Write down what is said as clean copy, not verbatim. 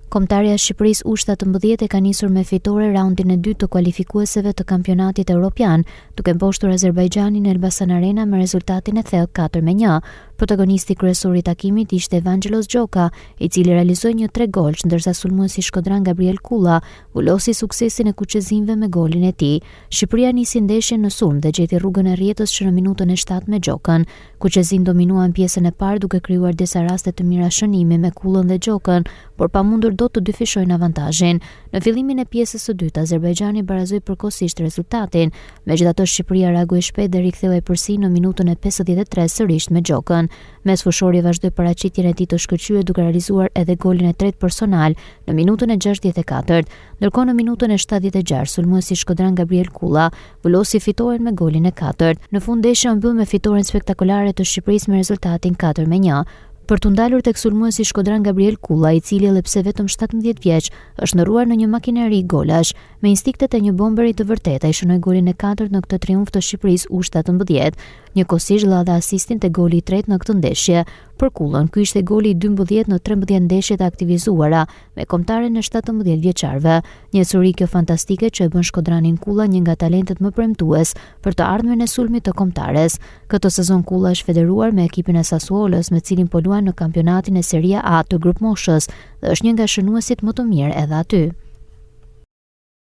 Kombëtarja e Shqipërisë U17 ka nisur me fitore raundin e dytë të kualifikueseve të kampionatit evropian, duke mposhtur Azerbajxhanin në Elbasan Arena me rezultatin e thellë 4-1. Protagonisti kryesor i takimit ishte Evangelos Gjoka, i cili realizoi një 3 golç, ndërsa sulmuesi shkodran Gabriel Kulla vulosi suksesin e kuqezimve me golin e tij. Shqipëria nisi ndeshjen në sulm dhe gjeti rrugën e rrjetës që në minutën e 7 me Gjokën. Kuqezin dominuan pjesën e parë duke krijuar disa raste të mira shënimi me Kullën dhe Gjokën, por pamundur do të dyfishojnë avantazhin. Në fillimin e pjesës së dytë, Azerbajxhani barazoi përkohësisht rezultatin, megjithatë Shqipëria reagoi shpejt dhe riktheu përsi në minutën e 53 sërish me Gjokën. Mesfushori vazhdoi paraqitjen e tij të shkëlqyer duke realizuar edhe golin e tretë personal në minutën e 64, ndërkohë në minutën e 76 sulmuesi shkodran Gabriel Kulla vulosi fitoren me golin e 4. Në fund ndeshja u mbyll me fitoren spektakolare të Shqipërisë me rezultatin 4-1. Për të ndalur tek sulmuesi shkodran Gabriel Kulla, i cili edhe pse vetëm 17 vjeç, është ndërruar në një makineri golash, me instiktet e një bomberi të vërtetë, ai shënoi golin e 4 në këtë triumf të Shqipërisë U17. Njëkohësisht dha dhe asistin te goli i tretë në këtë ndeshje. Për Kullën, ky ishte goli i 12 në 13 ndeshjet aktivizuara me kombëtaren e 17 vjeçarëve. Një histori kjo fantastike që e bën shkodranin Kulla një nga talentet më premtues për të ardhmen e sulmit të kombëtares. Këtë sezon Kulla është federuar me ekipin e Sassuolos, me cilin po luan në kampionatin e Serie A të grupmoshës dhe është një nga shënuesit më të mirë edhe aty.